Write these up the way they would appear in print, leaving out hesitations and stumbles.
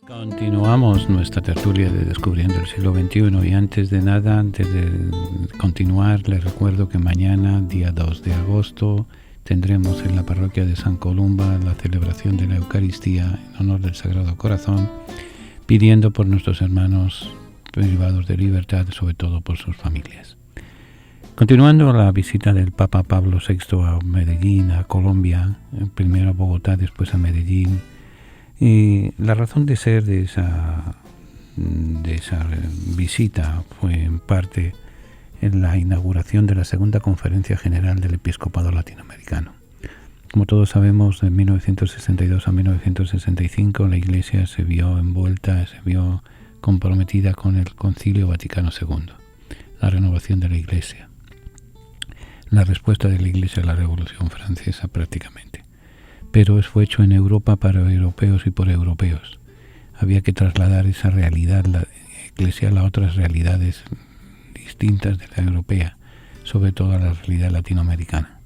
Continuamos nuestra tertulia de Descubriendo el siglo XXI y antes de nada, antes de continuar, les recuerdo que mañana, día 2 de agosto, tendremos en la parroquia de San Columba la celebración de la Eucaristía en honor del Sagrado Corazón, pidiendo por nuestros hermanos privados de libertad, sobre todo por sus familias. Continuando la visita del Papa Pablo VI a Medellín, a Colombia, primero a Bogotá, después a Medellín. Y la razón de ser de esa visita fue en parte en la inauguración de la segunda Conferencia General del Episcopado Latinoamericano. Como todos sabemos, de 1962 a 1965 la Iglesia se vio envuelta, se vio comprometida con el Concilio Vaticano II, la renovación de la Iglesia, la respuesta de la Iglesia a la Revolución Francesa prácticamente. Pero fue hecho en Europa para europeos y por europeos. Había que trasladar esa realidad la eclesial a otras realidades distintas de la europea, sobre todo a la realidad latinoamericana.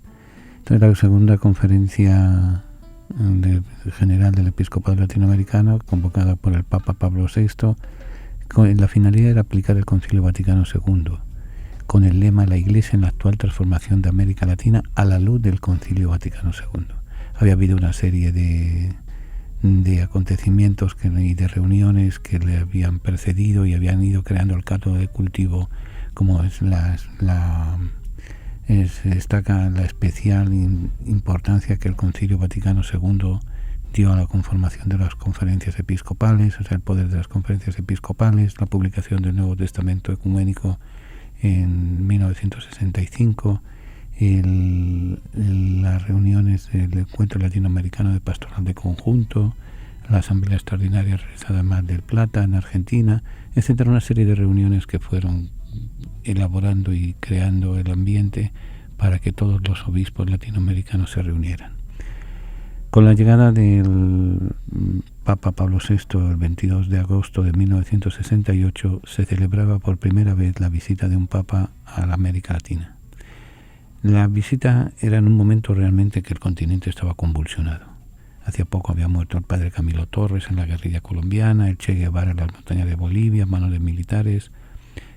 Entonces la segunda conferencia general del Episcopado Latinoamericano, convocada por el Papa Pablo VI, la finalidad era aplicar el Concilio Vaticano II, con el lema "La Iglesia en la actual transformación de América Latina a la luz del Concilio Vaticano II". Había habido una serie de acontecimientos y de reuniones que le habían precedido y habían ido creando el caldo de cultivo, como es destaca la especial importancia que el Concilio Vaticano II dio a la conformación de las conferencias episcopales, o sea, el poder de las conferencias episcopales, la publicación del Nuevo Testamento Ecuménico en 1965, las reuniones del Encuentro Latinoamericano de Pastoral de Conjunto, la Asamblea Extraordinaria realizada en Mar del Plata, en Argentina, etcétera, una serie de reuniones que fueron elaborando y creando el ambiente para que todos los obispos latinoamericanos se reunieran. Con la llegada del Papa Pablo VI el 22 de agosto de 1968 se celebraba por primera vez la visita de un Papa a la América Latina. La visita era en un momento realmente que el continente estaba convulsionado. Hacía poco había muerto el padre Camilo Torres en la guerrilla colombiana, el Che Guevara en las montañas de Bolivia, a manos de militares.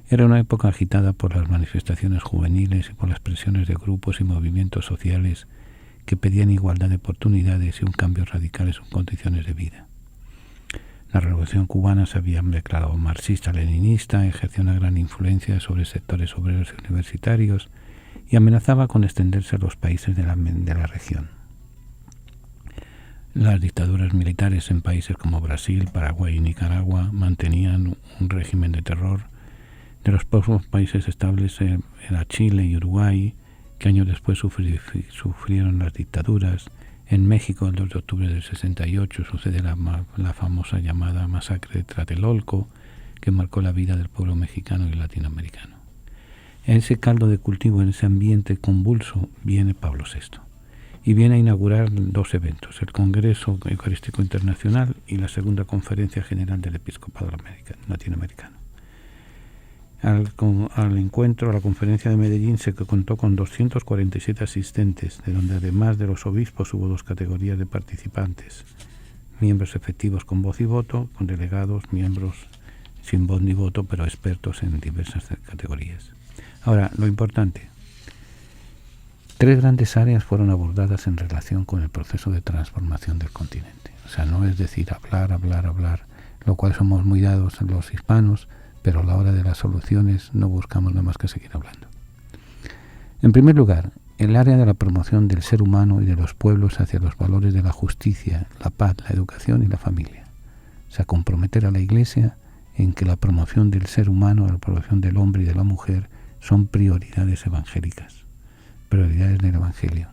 Era una época agitada por las manifestaciones juveniles y por las presiones de grupos y movimientos sociales que pedían igualdad de oportunidades y un cambio radical en sus condiciones de vida. La revolución cubana se había declarado marxista-leninista, ejerció una gran influencia sobre sectores obreros y universitarios y amenazaba con extenderse a los países de la región. Las dictaduras militares en países como Brasil, Paraguay y Nicaragua mantenían un régimen de terror. De los pocos países estables era Chile y Uruguay, que años después sufrieron las dictaduras. En México, el 2 de octubre del 68, sucede la famosa llamada masacre de Tlatelolco, que marcó la vida del pueblo mexicano y latinoamericano. En ese caldo de cultivo, en ese ambiente convulso, viene Pablo VI y viene a inaugurar dos eventos: el Congreso Eucarístico Internacional y la segunda Conferencia General del Episcopado Latinoamericano. Al encuentro, a la conferencia de Medellín, se contó con 247 asistentes, de donde además de los obispos hubo dos categorías de participantes: miembros efectivos con voz y voto, con delegados, miembros sin voz ni voto, pero expertos en diversas categorías. Ahora, lo importante: 3 grandes áreas fueron abordadas en relación con el proceso de transformación del continente. O sea, no es decir hablar, lo cual somos muy dados los hispanos, pero a la hora de las soluciones no buscamos nada más que seguir hablando. En primer lugar, el área de la promoción del ser humano y de los pueblos hacia los valores de la justicia, la paz, la educación y la familia. O sea, comprometer a la Iglesia en que la promoción del ser humano, la promoción del hombre y de la mujer son prioridades evangélicas, prioridades del Evangelio.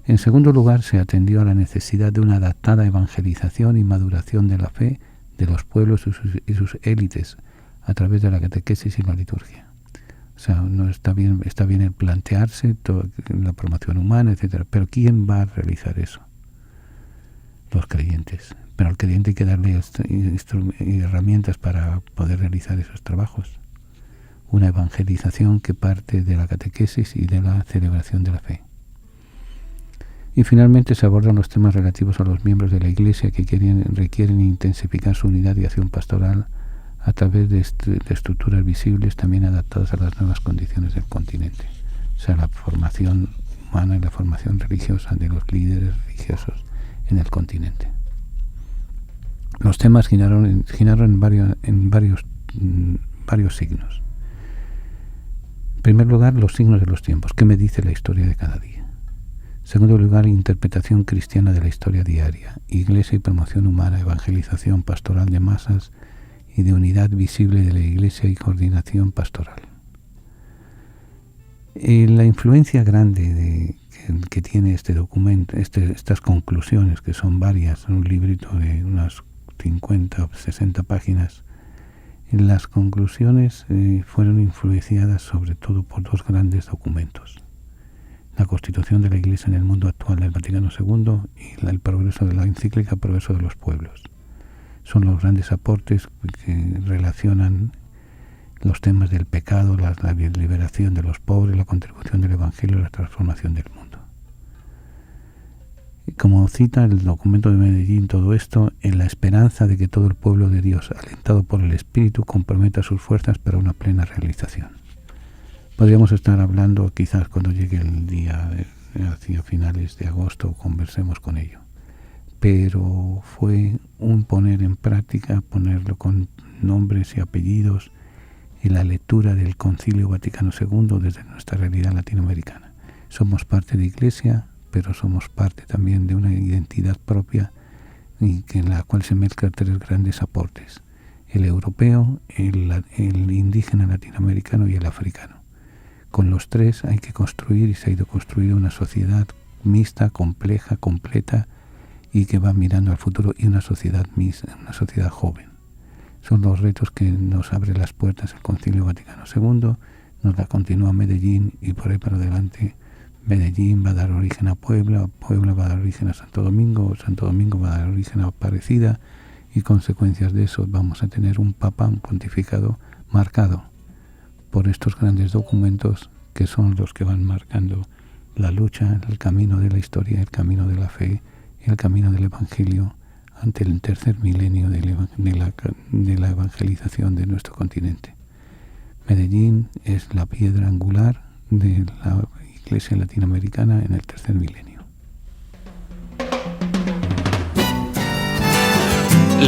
En segundo lugar, se atendió a la necesidad de una adaptada evangelización y maduración de la fe de los pueblos y sus élites a través de la catequesis y la liturgia. O sea, no está bien el plantearse la promoción humana, etcétera, pero ¿quién va a realizar eso? Los creyentes. Pero al creyente hay que darle herramientas para poder realizar esos trabajos. Una evangelización que parte de la catequesis y de la celebración de la fe. Y finalmente se abordan los temas relativos a los miembros de la Iglesia que requieren intensificar su unidad y acción pastoral a través de estructuras visibles también adaptadas a las nuevas condiciones del continente. O sea, la formación humana y la formación religiosa de los líderes religiosos en el continente. Los temas giraron en varios signos. En primer lugar, los signos de los tiempos. ¿Qué me dice la historia de cada día? En segundo lugar, interpretación cristiana de la historia diaria. Iglesia y promoción humana, evangelización pastoral de masas y de unidad visible de la Iglesia y coordinación pastoral. La influencia grande que tiene este documento, estas conclusiones, que son varias, en un librito de unas 50 o 60 páginas, las conclusiones fueron influenciadas sobre todo por dos grandes documentos: la Constitución de la Iglesia en el mundo actual del Vaticano II y el progreso de la encíclica Progreso de los Pueblos. Son los grandes aportes que relacionan los temas del pecado, la liberación de los pobres, la contribución del Evangelio y la transformación del mundo. Y como cita el documento de Medellín todo esto, en la esperanza de que todo el pueblo de Dios, alentado por el Espíritu, comprometa sus fuerzas para una plena realización. Podríamos estar hablando, quizás cuando llegue el día hacia finales de agosto, conversemos con ello. Pero fue un poner en práctica, ponerlo con nombres y apellidos, y la lectura del Concilio Vaticano II desde nuestra realidad latinoamericana. Somos parte de Iglesia, pero somos parte también de una identidad propia en la cual se mezclan tres grandes aportes: el europeo, el indígena latinoamericano y el africano. Con los tres hay que construir, y se ha ido construyendo, una sociedad mixta, compleja, completa, y que va mirando al futuro, y una sociedad mixta, una sociedad joven. Son los retos que nos abre las puertas el Concilio Vaticano II, nos la continúa Medellín, y por ahí para adelante Medellín va a dar origen a Puebla, Puebla va a dar origen a Santo Domingo, Santo Domingo va a dar origen a Aparecida, y consecuencias de eso vamos a tener un Papa, un pontificado marcado por estos grandes documentos que son los que van marcando la lucha, el camino de la historia, el camino de la fe y el camino del Evangelio ante el tercer milenio de la evangelización de nuestro continente. Medellín es la piedra angular de la Iglesia latinoamericana en el tercer milenio.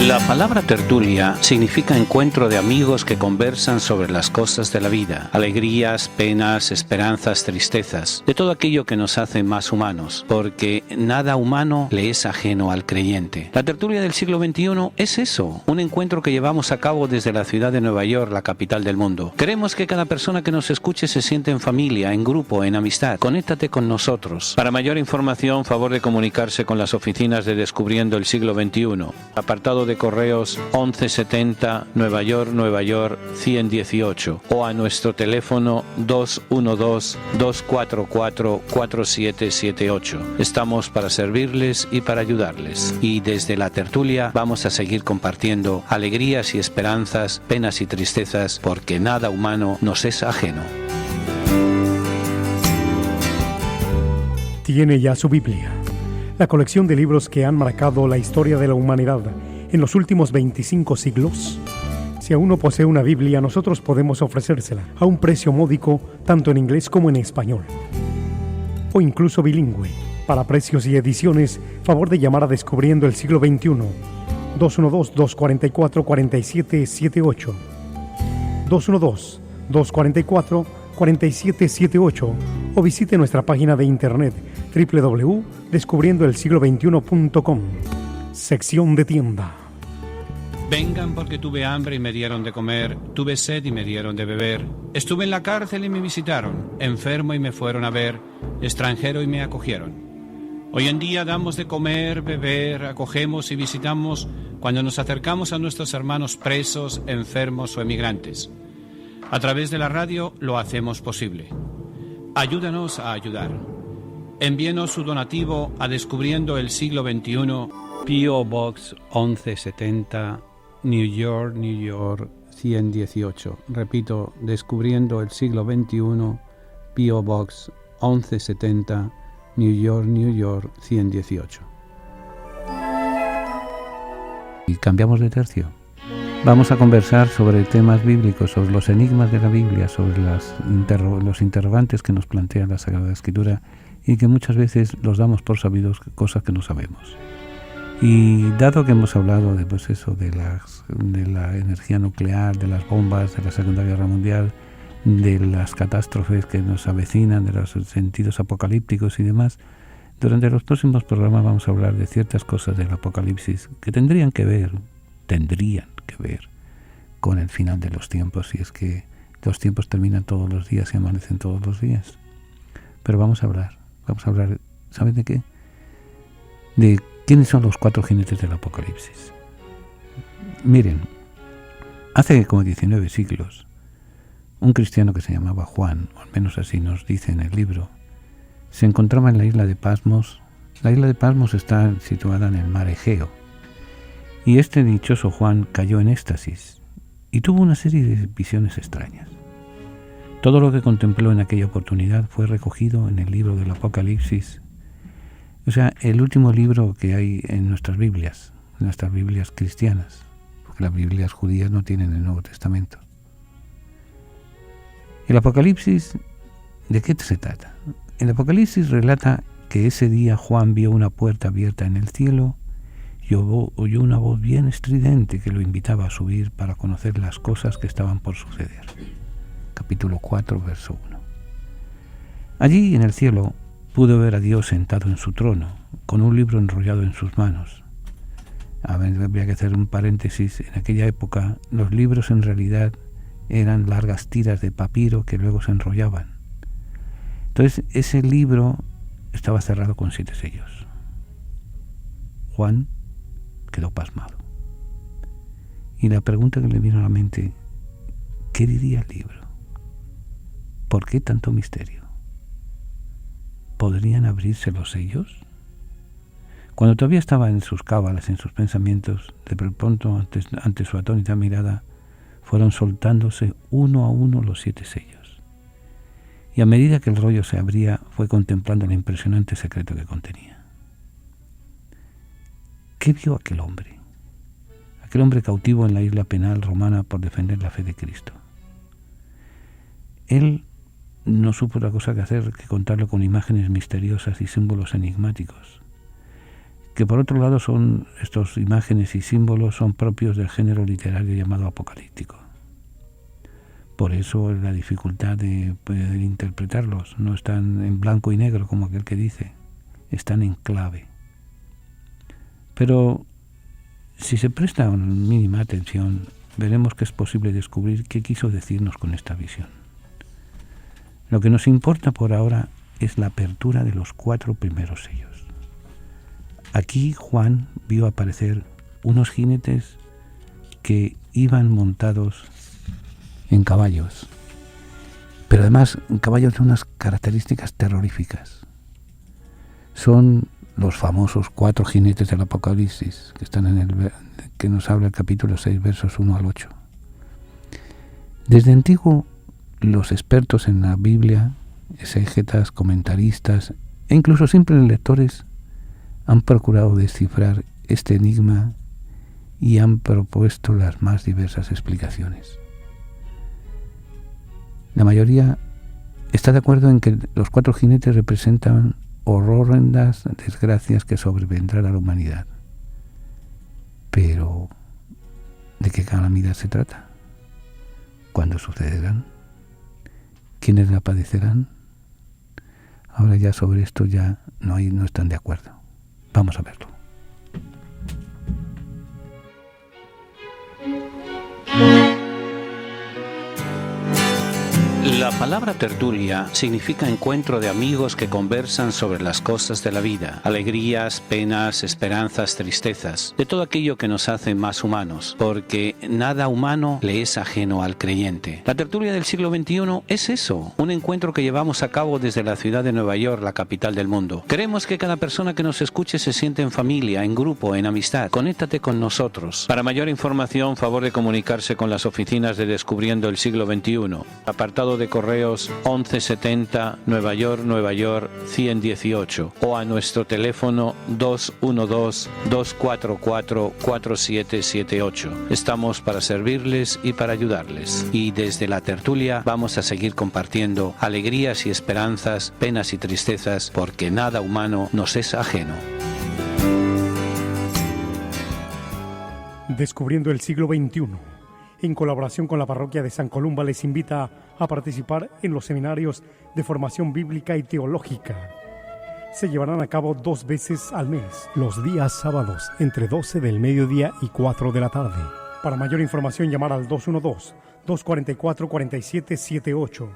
La palabra tertulia significa encuentro de amigos que conversan sobre las cosas de la vida, alegrías, penas, esperanzas, tristezas, de todo aquello que nos hace más humanos, porque nada humano le es ajeno al creyente. La tertulia del siglo XXI es eso, un encuentro que llevamos a cabo desde la ciudad de Nueva York, la capital del mundo. Queremos que cada persona que nos escuche se sienta en familia, en grupo, en amistad. Conéctate con nosotros. Para mayor información, favor de comunicarse con las oficinas de Descubriendo el Siglo XXI. Apartado de correos 1170 Nueva York 118, o a nuestro teléfono 212-244-4778. Estamos para servirles y para ayudarles, y desde la tertulia vamos a seguir compartiendo alegrías y esperanzas, penas y tristezas, porque nada humano nos es ajeno. Tiene ya su Biblia, la colección de libros que han marcado la historia de la humanidad en los últimos 25 siglos. Si aún no posee una Biblia, nosotros podemos ofrecérsela a un precio módico, tanto en inglés como en español, o incluso bilingüe. Para precios y ediciones, favor de llamar a Descubriendo el Siglo XXI, 212-244-4778, 212-244-4778, o visite nuestra página de internet www.descubriendoelsiglo21.com, sección de tienda. Vengan porque tuve hambre y me dieron de comer, tuve sed y me dieron de beber, estuve en la cárcel y me visitaron, enfermo y me fueron a ver, extranjero y me acogieron. Hoy en día damos de comer, beber, acogemos y visitamos cuando nos acercamos a nuestros hermanos presos, enfermos o emigrantes. A través de la radio lo hacemos posible. Ayúdanos a ayudar. Envíenos su donativo a Descubriendo el Siglo XXI, P.O. Box 1170, New York 118. Repito, Descubriendo el Siglo XXI, P.O. Box 1170, New York 118. Y cambiamos de tercio. Vamos a conversar sobre temas bíblicos, sobre los enigmas de la Biblia, sobre los interrogantes que nos plantea la Sagrada Escritura y que muchas veces los damos por sabidos, cosas que no sabemos. Y dado que hemos hablado de, pues eso, de la energía nuclear, de las bombas, de la Segunda Guerra Mundial, de las catástrofes que nos avecinan, de los sentidos apocalípticos y demás, durante los próximos programas vamos a hablar de ciertas cosas del Apocalipsis que tendrían que ver con el final de los tiempos, y es que los tiempos terminan todos los días y amanecen todos los días. Pero vamos a hablar, ¿saben de qué? De quiénes son los 4 jinetes del Apocalipsis. Miren, hace como 19 siglos, un cristiano que se llamaba Juan, o al menos así nos dice en el libro, se encontraba en la isla de Pasmos. La isla de Pasmos está situada en el mar Egeo. Y este dichoso Juan cayó en éxtasis y tuvo una serie de visiones extrañas. Todo lo que contempló en aquella oportunidad fue recogido en el libro del Apocalipsis, o sea, el último libro que hay en nuestras Biblias cristianas, porque las Biblias judías no tienen el Nuevo Testamento. El Apocalipsis, ¿de qué se trata? El Apocalipsis relata que ese día Juan vio una puerta abierta en el cielo y oyó una voz bien estridente que lo invitaba a subir para conocer las cosas que estaban por suceder. Capítulo 4, verso 1. Allí en el cielo pudo ver a Dios sentado en su trono, con un libro enrollado en sus manos. Habría que hacer un paréntesis. En aquella época los libros en realidad eran largas tiras de papiro que luego se enrollaban. Entonces ese libro estaba cerrado con 7 sellos. Juan quedó pasmado. Y la pregunta que le vino a la mente, ¿qué diría el libro? ¿Por qué tanto misterio? ¿Podrían abrirse los sellos? Cuando todavía estaba en sus cábalas, en sus pensamientos, de pronto, ante su atónita mirada, fueron soltándose uno a uno los 7 sellos. Y a medida que el rollo se abría, fue contemplando el impresionante secreto que contenía. ¿Qué vio aquel hombre? Aquel hombre cautivo en la isla penal romana por defender la fe de Cristo. Él no supo otra cosa que hacer que contarlo con imágenes misteriosas y símbolos enigmáticos, que por otro lado son estos imágenes y símbolos son propios del género literario llamado apocalíptico. Por eso la dificultad de poder interpretarlos. No están en blanco y negro como aquel que dice, están en clave. Pero si se presta una mínima atención, veremos que es posible descubrir qué quiso decirnos con esta visión. Lo que nos importa por ahora es la apertura de los 4 primeros sellos. Aquí Juan vio aparecer unos jinetes que iban montados en caballos, pero además en caballos de unas características terroríficas. Son los famosos 4 jinetes del Apocalipsis que están que nos habla el capítulo 6, versos 1 al 8. Desde antiguo, los expertos en la Biblia, exégetas, comentaristas e incluso simples lectores han procurado descifrar este enigma y han propuesto las más diversas explicaciones. La mayoría está de acuerdo en que los 4 jinetes representan horrendas desgracias que sobrevendrán a la humanidad. Pero, ¿de qué calamidad se trata? ¿Cuándo sucederán? ¿Quiénes la padecerán? Ahora ya sobre esto ya no están de acuerdo. Vamos a verlo. La palabra tertulia significa encuentro de amigos que conversan sobre las cosas de la vida, alegrías, penas, esperanzas, tristezas, de todo aquello que nos hace más humanos, porque nada humano le es ajeno al creyente. La tertulia del siglo XXI es eso, un encuentro que llevamos a cabo desde la ciudad de Nueva York, la capital del mundo. Queremos que cada persona que nos escuche se sienta en familia, en grupo, en amistad. Conéctate con nosotros. Para mayor información, favor de comunicarse con las oficinas de Descubriendo el Siglo XXI. Apartado de correo correos 1170 Nueva York, 118 o a nuestro teléfono 212-244-4778. Estamos para servirles y para ayudarles. Y desde la tertulia vamos a seguir compartiendo alegrías y esperanzas, penas y tristezas, porque nada humano nos es ajeno. Descubriendo el siglo XXI, en colaboración con la parroquia de San Columba, les invita a participar en los seminarios de formación bíblica y teológica. Se llevarán a cabo 2 veces al mes, los días sábados, entre 12 del mediodía y 4 de la tarde. Para mayor información, llamar al 212-244-4778,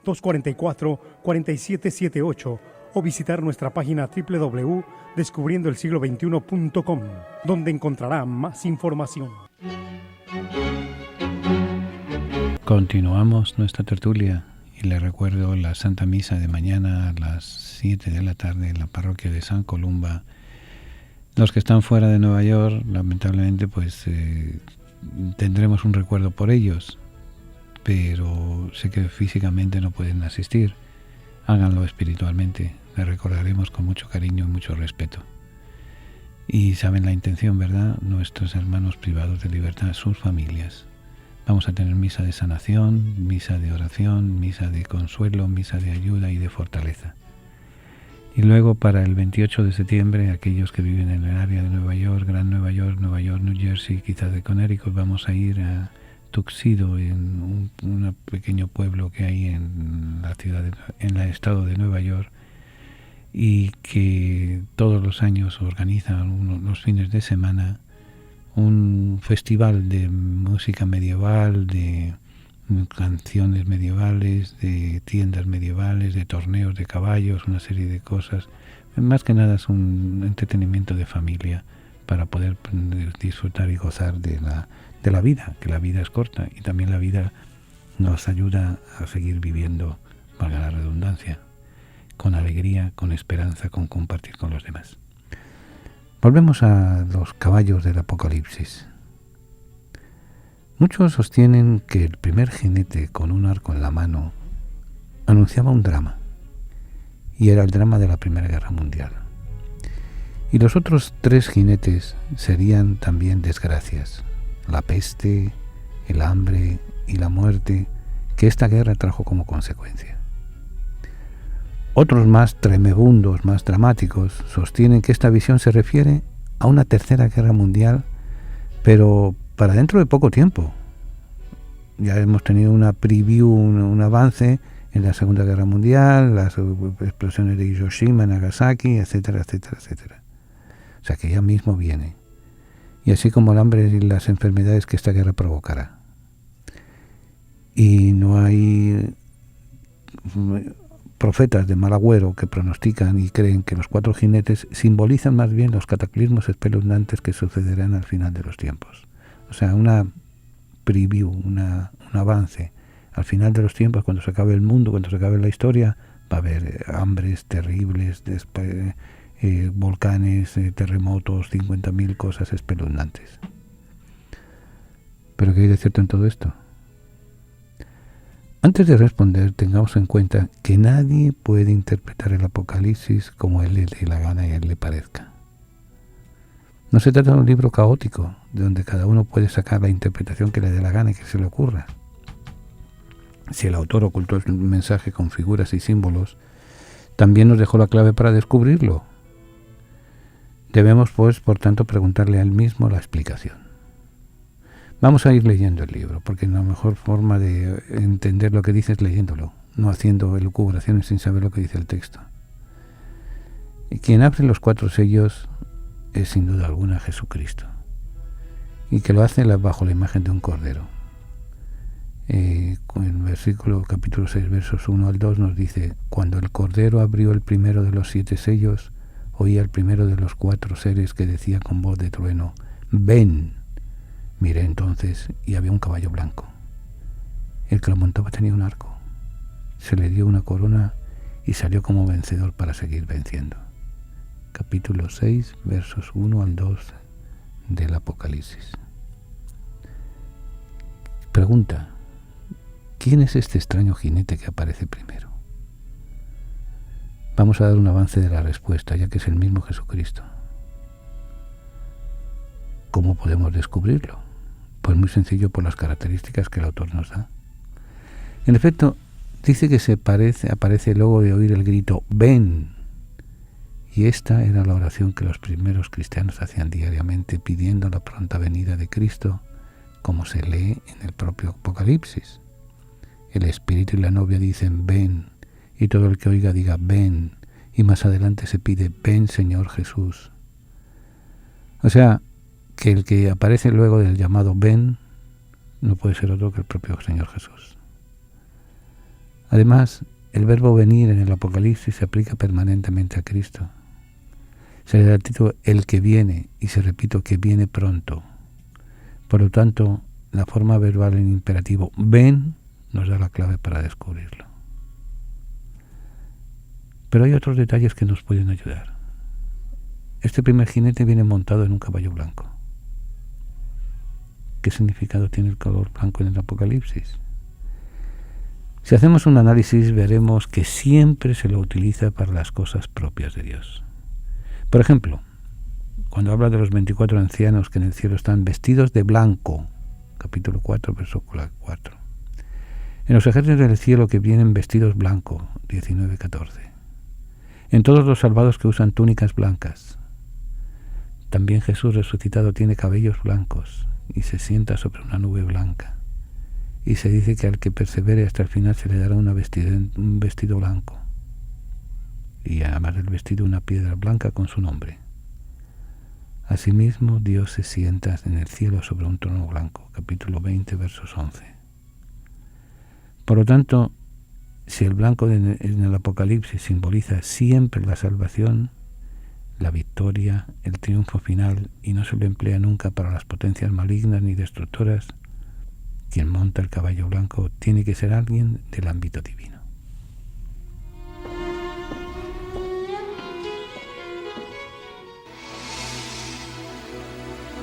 244-4778, o visitar nuestra página www.descubriendoelsiglo21.com, donde encontrará más información. Continuamos nuestra tertulia y les recuerdo la Santa Misa de mañana a las 7 de la tarde en la parroquia de San Columba. Los que están fuera de Nueva York, lamentablemente, pues tendremos un recuerdo por ellos, pero sé que físicamente no pueden asistir. Háganlo espiritualmente, les recordaremos con mucho cariño y mucho respeto. Y saben la intención, ¿verdad? Nuestros hermanos privados de libertad, sus familias. Vamos a tener misa de sanación, misa de oración, misa de consuelo, misa de ayuda y de fortaleza. Y luego para el 28 de septiembre, aquellos que viven en el área de Nueva York, Gran Nueva York, New Jersey, quizás de Connecticut, vamos a ir a Tuxedo, en un pequeño pueblo que hay en la ciudad, en el estado de Nueva York, y que todos los años organizan los fines de semana un festival de música medieval, de canciones medievales, de tiendas medievales, de torneos de caballos, una serie de cosas. Más que nada es un entretenimiento de familia para poder disfrutar y gozar de la vida, que la vida es corta y también la vida nos ayuda a seguir viviendo, valga la redundancia, con alegría, con esperanza, con compartir con los demás. Volvemos a los caballos del Apocalipsis. Muchos sostienen que el primer jinete con un arco en la mano anunciaba un drama, y era el drama de la Primera Guerra Mundial. Y los otros 3 jinetes serían también desgracias, la peste, el hambre y la muerte que esta guerra trajo como consecuencia. Otros más tremebundos, más dramáticos, sostienen que esta visión se refiere a una tercera guerra mundial, pero para dentro de poco tiempo. Ya hemos tenido una preview, un avance en la Segunda Guerra Mundial, las explosiones de Hiroshima, Nagasaki, etcétera, etcétera, etcétera. O sea que ya mismo viene. Y así como el hambre y las enfermedades que esta guerra provocará. Y no hay profetas de mal agüero que pronostican y creen que los 4 jinetes simbolizan más bien los cataclismos espeluznantes que sucederán al final de los tiempos. O sea, una preview, un avance. Al final de los tiempos, cuando se acabe el mundo, cuando se acabe la historia, va a haber hambres terribles, volcanes, terremotos, 50.000 cosas espeluznantes. ¿Pero qué hay de cierto en todo esto? Antes de responder, tengamos en cuenta que nadie puede interpretar el Apocalipsis como él le dé la gana y a él le parezca. No se trata de un libro caótico, de donde cada uno puede sacar la interpretación que le dé la gana y que se le ocurra. Si el autor ocultó el mensaje con figuras y símbolos, también nos dejó la clave para descubrirlo. Debemos, pues, por tanto, preguntarle a él mismo la explicación. Vamos a ir leyendo el libro, porque la mejor forma de entender lo que dice es leyéndolo, no haciendo elucubraciones sin saber lo que dice el texto. Y quien abre los 4 sellos es sin duda alguna Jesucristo, y que lo hace bajo la imagen de un cordero. Con el versículo capítulo 6, versos 1 al 2 nos dice: cuando el cordero abrió el primero de los 7 sellos, oí al primero de los 4 seres que decía con voz de trueno: ven. Miré entonces y había un caballo blanco. El que lo montaba tenía un arco. Se le dio una corona y salió como vencedor para seguir venciendo. Capítulo 6, versos 1 al 2 del Apocalipsis. Pregunta: ¿quién es este extraño jinete que aparece primero? Vamos a dar un avance de la respuesta, ya que es el mismo Jesucristo. ¿Cómo podemos descubrirlo? Pues muy sencillo, por las características que el autor nos da. En efecto, dice que aparece luego de oír el grito «Ven». Y esta era la oración que los primeros cristianos hacían diariamente, pidiendo la pronta venida de Cristo, como se lee en el propio Apocalipsis. El Espíritu y la novia dicen «Ven», y todo el que oiga diga «Ven», y más adelante se pide «Ven, Señor Jesús». O sea, que el que aparece luego del llamado «Ven» no puede ser otro que el propio Señor Jesús. Además, el verbo venir en el Apocalipsis se aplica permanentemente a Cristo. Se le da el título «el que viene», y se repite que viene pronto. Por lo tanto, la forma verbal en imperativo «ven» nos da la clave para descubrirlo. Pero hay otros detalles que nos pueden ayudar. Este primer jinete viene montado en un caballo blanco. ¿Qué significado tiene el color blanco en el Apocalipsis? Si hacemos un análisis, veremos que siempre se lo utiliza para las cosas propias de Dios. Por ejemplo, cuando habla de los 24 ancianos que en el cielo están vestidos de blanco, capítulo 4, verso 4. En los ejércitos del cielo que vienen vestidos blanco, 19-14. En todos los salvados que usan túnicas blancas. También Jesús resucitado tiene cabellos blancos y se sienta sobre una nube blanca. Y se dice que al que persevere hasta el final se le dará un vestido blanco. Y además del vestido una piedra blanca con su nombre. Asimismo, Dios se sienta en el cielo sobre un trono blanco, capítulo 20, versos 11. Por lo tanto, si el blanco en el Apocalipsis simboliza siempre la salvación, la victoria, el triunfo final, y no se lo emplea nunca para las potencias malignas ni destructoras, quien monta el caballo blanco tiene que ser alguien del ámbito divino.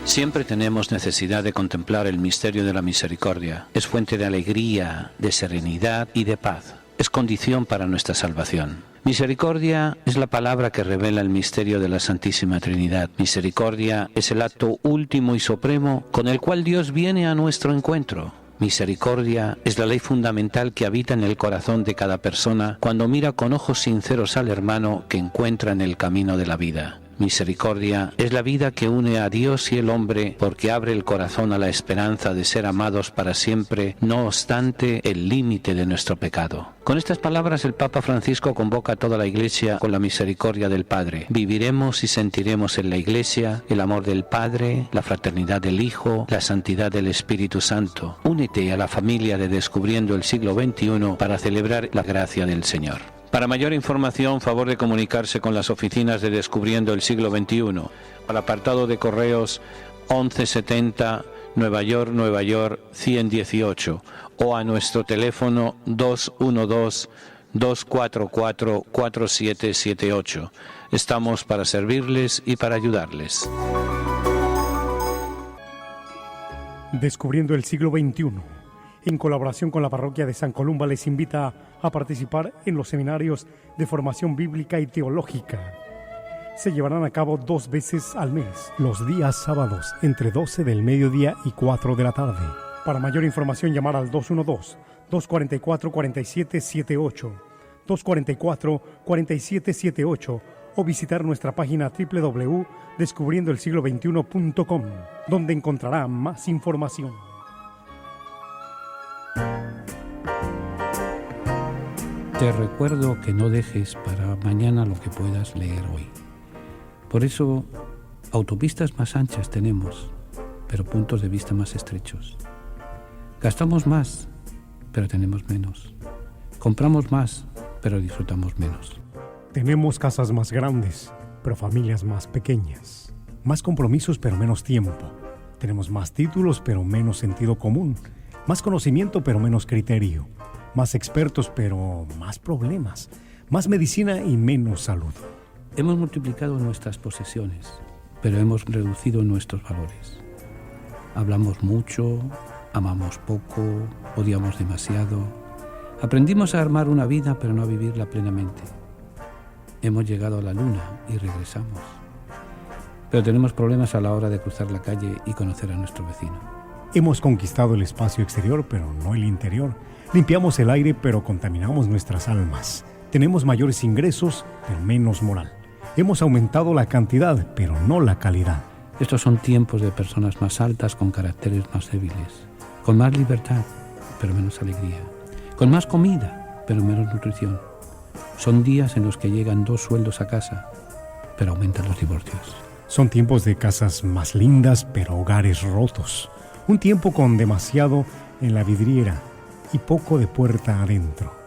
Siempre tenemos necesidad de contemplar el misterio de la misericordia. Es fuente de alegría, de serenidad y de paz. Es condición para nuestra salvación. Misericordia es la palabra que revela el misterio de la Santísima Trinidad. Misericordia es el acto último y supremo con el cual Dios viene a nuestro encuentro. Misericordia es la ley fundamental que habita en el corazón de cada persona cuando mira con ojos sinceros al hermano que encuentra en el camino de la vida. Misericordia es la vida que une a Dios y el hombre porque abre el corazón a la esperanza de ser amados para siempre, no obstante el límite de nuestro pecado. Con estas palabras el Papa Francisco convoca a toda la Iglesia con la misericordia del Padre. Viviremos y sentiremos en la Iglesia el amor del Padre, la fraternidad del Hijo, la santidad del Espíritu Santo. Únete a la familia de Descubriendo el Siglo XXI para celebrar la gracia del Señor. Para mayor información, favor de comunicarse con las oficinas de Descubriendo el Siglo XXI, al apartado de correos 1170 Nueva York 118 o a nuestro teléfono 212-244-4778. Estamos para servirles y para ayudarles. Descubriendo el Siglo XXI, en colaboración con la parroquia de San Columba, les invita a participar en los seminarios de formación bíblica y teológica. Se llevarán a cabo 2 veces al mes, los días sábados, entre 12 del mediodía y 4 de la tarde. Para mayor información, llamar al 212-244-4778, 244-4778, o visitar nuestra página www.descubriendoelsiglo21.com, donde encontrará más información. Te recuerdo que no dejes para mañana lo que puedas leer hoy. Por eso, autopistas más anchas tenemos, pero puntos de vista más estrechos. Gastamos más, pero tenemos menos. Compramos más, pero disfrutamos menos. Tenemos casas más grandes, pero familias más pequeñas. Más compromisos, pero menos tiempo. Tenemos más títulos, pero menos sentido común. Más conocimiento, pero menos criterio. Más expertos, pero más problemas. Más medicina y menos salud. Hemos multiplicado nuestras posesiones, pero hemos reducido nuestros valores. Hablamos mucho, Amamos poco, odiamos demasiado. Aprendimos a armar una vida, pero no a vivirla plenamente. Hemos llegado a la luna y regresamos. Pero tenemos problemas a la hora de cruzar la calle y conocer a nuestro vecino. Hemos conquistado el espacio exterior, pero no el interior. Limpiamos el aire, pero contaminamos nuestras almas. Tenemos mayores ingresos, pero menos moral. Hemos aumentado la cantidad, pero no la calidad. Estos son tiempos de personas más altas con caracteres más débiles, con más libertad, pero menos alegría, con más comida, pero menos nutrición. Son días en los que llegan 2 sueldos a casa, pero aumentan los divorcios. Son tiempos de casas más lindas, pero hogares rotos. Un tiempo con demasiado en la vidriera y poco de puerta adentro.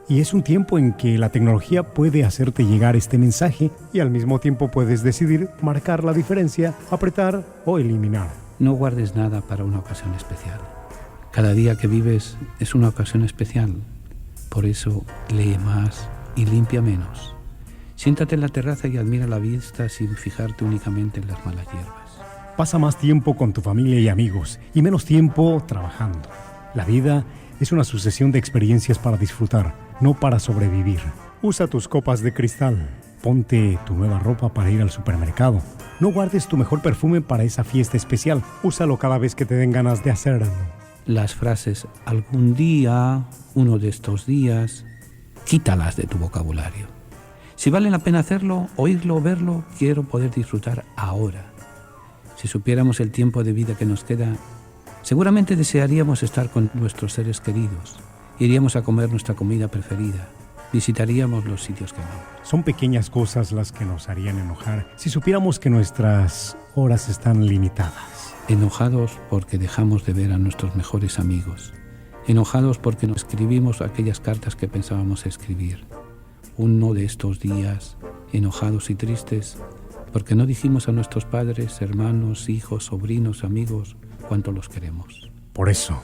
Y es un tiempo en que la tecnología puede hacerte llegar este mensaje y al mismo tiempo puedes decidir marcar la diferencia, apretar o eliminar. No guardes nada para una ocasión especial. Cada día que vives es una ocasión especial. Por eso lee más y limpia menos. Siéntate en la terraza y admira la vista sin fijarte únicamente en las malas hierbas. Pasa más tiempo con tu familia y amigos y menos tiempo trabajando. La vida es una sucesión de experiencias para disfrutar, no para sobrevivir. Usa tus copas de cristal. Ponte tu nueva ropa para ir al supermercado. No guardes tu mejor perfume para esa fiesta especial. Úsalo cada vez que te den ganas de hacerlo. Las frases algún día, uno de estos días, quítalas de tu vocabulario. Si vale la pena hacerlo, oírlo o verlo, quiero poder disfrutar ahora. Si supiéramos el tiempo de vida que nos queda, seguramente desearíamos estar con nuestros seres queridos. Iríamos a comer nuestra comida preferida. Visitaríamos los sitios que amamos. Son pequeñas cosas las que nos harían enojar si supiéramos que nuestras horas están limitadas. Enojados porque dejamos de ver a nuestros mejores amigos. Enojados porque nos escribimos aquellas cartas que pensábamos escribir. Uno de estos días, enojados y tristes, porque no dijimos a nuestros padres, hermanos, hijos, sobrinos, amigos, cuánto los queremos. Por eso,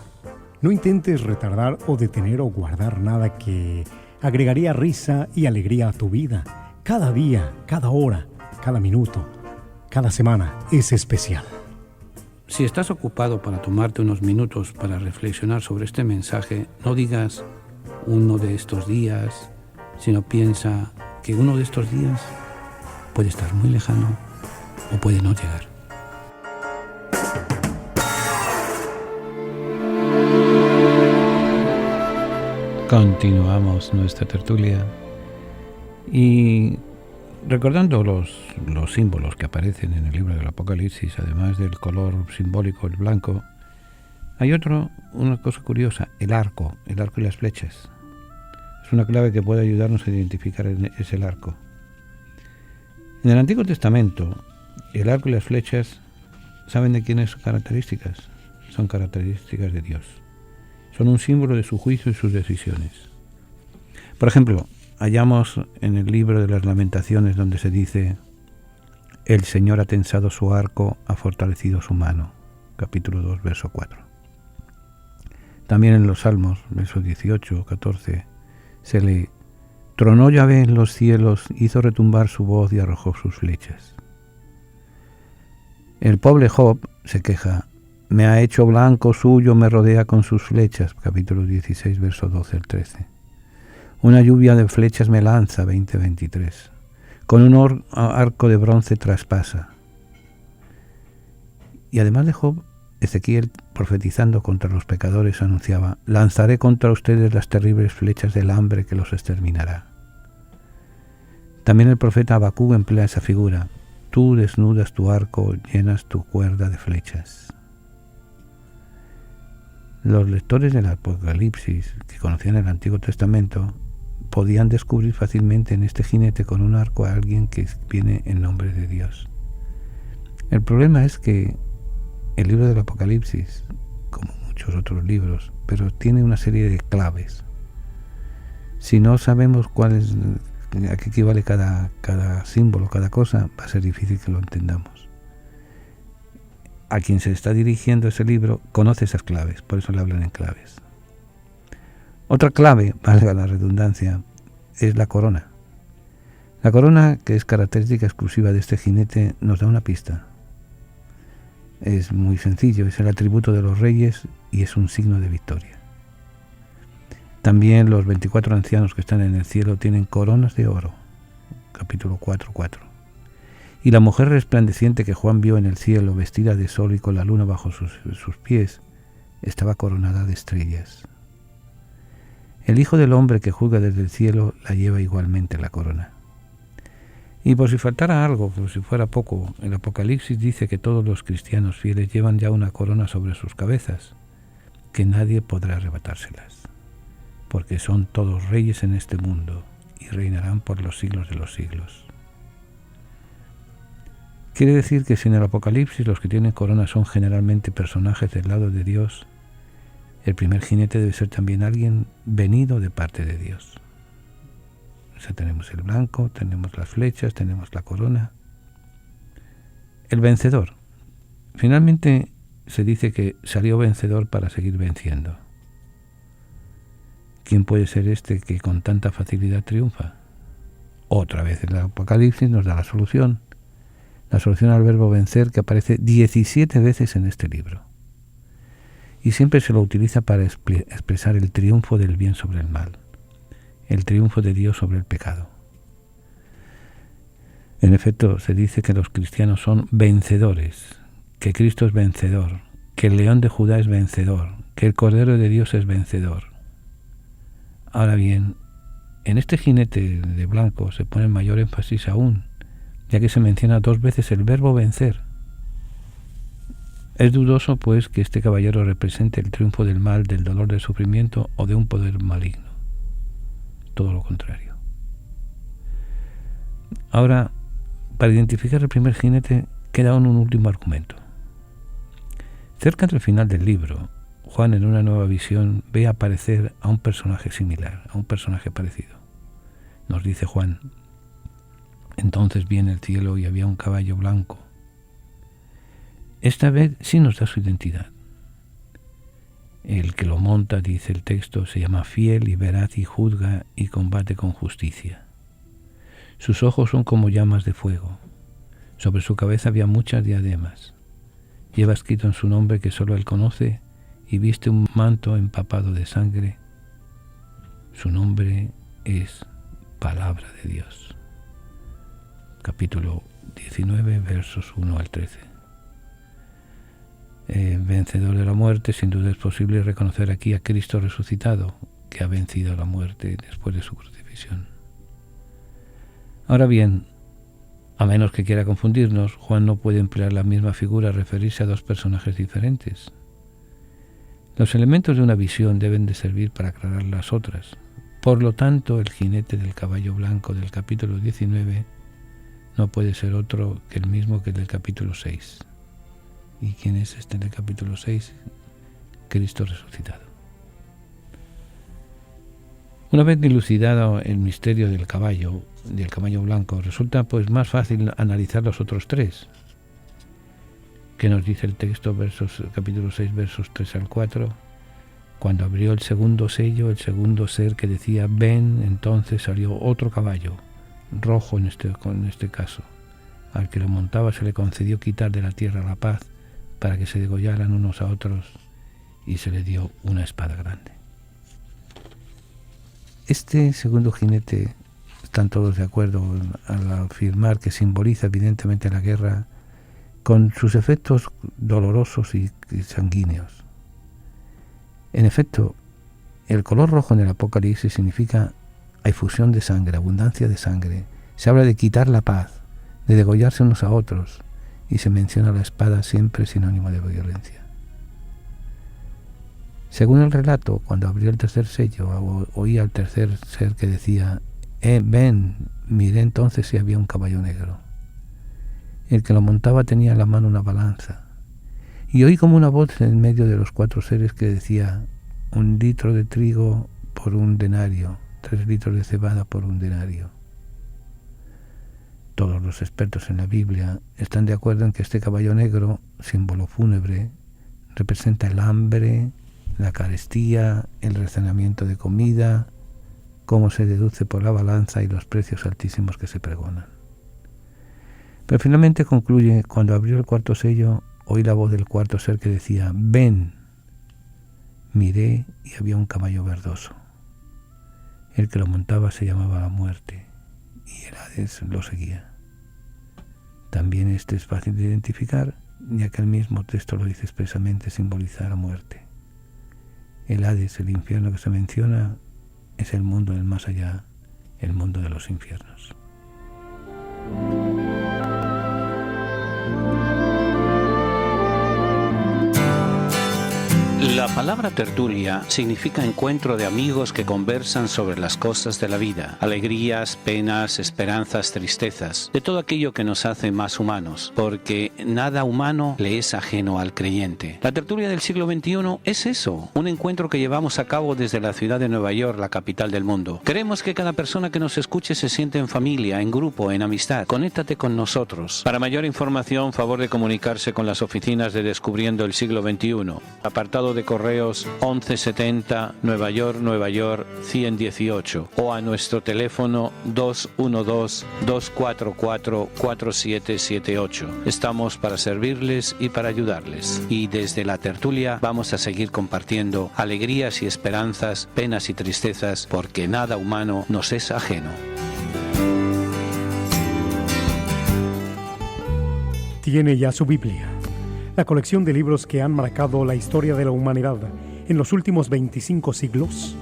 no intentes retardar o detener o guardar nada que agregaría risa y alegría a tu vida. Cada día, cada hora, cada minuto, cada semana es especial. Si estás ocupado para tomarte unos minutos para reflexionar sobre este mensaje, no digas uno de estos días, sino piensa que uno de estos días puede estar muy lejano o puede no llegar. Continuamos nuestra tertulia y recordando los símbolos que aparecen en el libro del Apocalipsis, además del color simbólico, el blanco, hay una cosa curiosa, el arco y las flechas. Es una clave que puede ayudarnos a identificar ese arco. En el Antiguo Testamento, el arco y las flechas, ¿saben de quiénes son características? Son características de Dios. Son un símbolo de su juicio y sus decisiones. Por ejemplo, hallamos en el libro de las Lamentaciones donde se dice: el Señor ha tensado su arco, ha fortalecido su mano. Capítulo 2, verso 4. También en los Salmos, versos 18, 14, se lee: tronó Yahvé en los cielos, hizo retumbar su voz y arrojó sus flechas. El pobre Job se queja: me ha hecho blanco suyo, me rodea con sus flechas. Capítulo 16, verso 12 al 13. Una lluvia de flechas me lanza. 20-23. Con un arco de bronce traspasa. Y además de Job, Ezequiel, profetizando contra los pecadores, anunciaba: lanzaré contra ustedes las terribles flechas del hambre que los exterminará. También el profeta Habacuc emplea esa figura: tú desnudas tu arco, llenas tu cuerda de flechas. Los lectores del Apocalipsis, que conocían el Antiguo Testamento, podían descubrir fácilmente en este jinete con un arco a alguien que viene en nombre de Dios. El problema es que el libro del Apocalipsis, como muchos otros libros, pero tiene una serie de claves. Si no sabemos a qué equivale cada símbolo, cada cosa, va a ser difícil que lo entendamos. A quien se está dirigiendo ese libro conoce esas claves, por eso le hablan en claves. Otra clave, valga la redundancia, es la corona. La corona, que es característica exclusiva de este jinete, nos da una pista. Es muy sencillo, es el atributo de los reyes y es un signo de victoria. También los 24 ancianos que están en el cielo tienen coronas de oro, capítulo 4:4. Y la mujer resplandeciente que Juan vio en el cielo, vestida de sol y con la luna bajo sus pies, estaba coronada de estrellas. El Hijo del Hombre que juzga desde el cielo la lleva igualmente la corona. Y por si faltara algo, por si fuera poco, el Apocalipsis dice que todos los cristianos fieles llevan ya una corona sobre sus cabezas, que nadie podrá arrebatárselas, porque son todos reyes en este mundo y reinarán por los siglos de los siglos. Quiere decir que si en el Apocalipsis los que tienen corona son generalmente personajes del lado de Dios, el primer jinete debe ser también alguien venido de parte de Dios. O sea, tenemos el blanco, tenemos las flechas, tenemos la corona. El vencedor. Finalmente se dice que salió vencedor para seguir venciendo. ¿Quién puede ser este que con tanta facilidad triunfa? Otra vez el Apocalipsis nos da la solución al verbo vencer, que aparece 17 veces en este libro. Y siempre se lo utiliza para expresar el triunfo del bien sobre el mal, el triunfo de Dios sobre el pecado. En efecto, se dice que los cristianos son vencedores, que Cristo es vencedor, que el león de Judá es vencedor, que el Cordero de Dios es vencedor. Ahora bien, en este jinete de blanco se pone mayor énfasis aún, ya que se menciona 2 veces el verbo vencer. Es dudoso, pues, que este caballero represente el triunfo del mal, del dolor, del sufrimiento o de un poder maligno. Todo lo contrario. Ahora, para identificar el primer jinete, queda aún un último argumento. Cerca del final del libro, Juan, en una nueva visión, ve aparecer a un personaje similar, a un personaje parecido. Nos dice Juan: entonces vi en el cielo y había un caballo blanco. Esta vez sí nos da su identidad. El que lo monta, dice el texto, se llama fiel y veraz y juzga y combate con justicia. Sus ojos son como llamas de fuego. Sobre su cabeza había muchas diademas. Lleva escrito en su nombre que solo él conoce y viste un manto empapado de sangre. Su nombre es Palabra de Dios. Capítulo 19, versos 1 al 13. Vencedor de la muerte, sin duda es posible reconocer aquí a Cristo resucitado, que ha vencido la muerte después de su crucifixión. Ahora bien, a menos que quiera confundirnos, Juan no puede emplear la misma figura a referirse a 2 personajes diferentes. Los elementos de una visión deben de servir para aclarar las otras. Por lo tanto, el jinete del caballo blanco del capítulo 19 no puede ser otro que el mismo que el del capítulo 6. ¿Y quién es este del capítulo 6? Cristo resucitado. Una vez dilucidado el misterio del caballo blanco, resulta pues más fácil analizar los otros 3. ¿Qué nos dice el texto? Capítulo 6, versos 3 al 4. Cuando abrió el segundo sello, el segundo ser que decía ven, entonces salió otro caballo, rojo en este caso. Al que lo montaba se le concedió quitar de la tierra la paz, para que se degollaran unos a otros, y se le dio una espada grande. Este segundo jinete, están todos de acuerdo al afirmar que simboliza evidentemente la guerra, con sus efectos dolorosos y sanguíneos. En efecto, el color rojo en el Apocalipsis significa efusión de sangre, abundancia de sangre. Se habla de quitar la paz, de degollarse unos a otros, y se menciona la espada siempre sinónimo de violencia. Según el relato, cuando abrió el tercer sello, oí al tercer ser que decía ven, miré entonces si había un caballo negro. El que lo montaba tenía en la mano una balanza, y oí como una voz en medio de los 4 seres que decía 1 litro de trigo por 1 denario, 3 litros de cebada por 1 denario. Todos los expertos en la Biblia están de acuerdo en que este caballo negro, símbolo fúnebre, representa el hambre, la carestía, el racionamiento de comida, como se deduce por la balanza y los precios altísimos que se pregonan. Pero finalmente concluye: cuando abrió el 4º sello, oí la voz del 4º ser que decía ven. Miré y había un caballo verdoso. El que lo montaba se llamaba la muerte y el Hades lo seguía. También este es fácil de identificar, ya que el mismo texto lo dice expresamente, simboliza la muerte. El Hades, el infierno que se menciona, es el mundo del más allá, el mundo de los infiernos. La palabra tertulia significa encuentro de amigos que conversan sobre las cosas de la vida, alegrías, penas, esperanzas, tristezas, de todo aquello que nos hace más humanos, porque nada humano le es ajeno al creyente. La tertulia del siglo XXI es eso, un encuentro que llevamos a cabo desde la ciudad de Nueva York, la capital del mundo. Queremos que cada persona que nos escuche se sienta en familia, en grupo, en amistad. Conéctate con nosotros. Para mayor información, favor de comunicarse con las oficinas de Descubriendo el Siglo XXI. Apartado de correos 1170 Nueva York 118 o a nuestro teléfono 212-244-4778. Estamos para servirles y para ayudarles. Y desde la tertulia vamos a seguir compartiendo alegrías y esperanzas, penas y tristezas, porque nada humano nos es ajeno. Tiene ya su Biblia, la colección de libros que han marcado la historia de la humanidad en los últimos 25 siglos.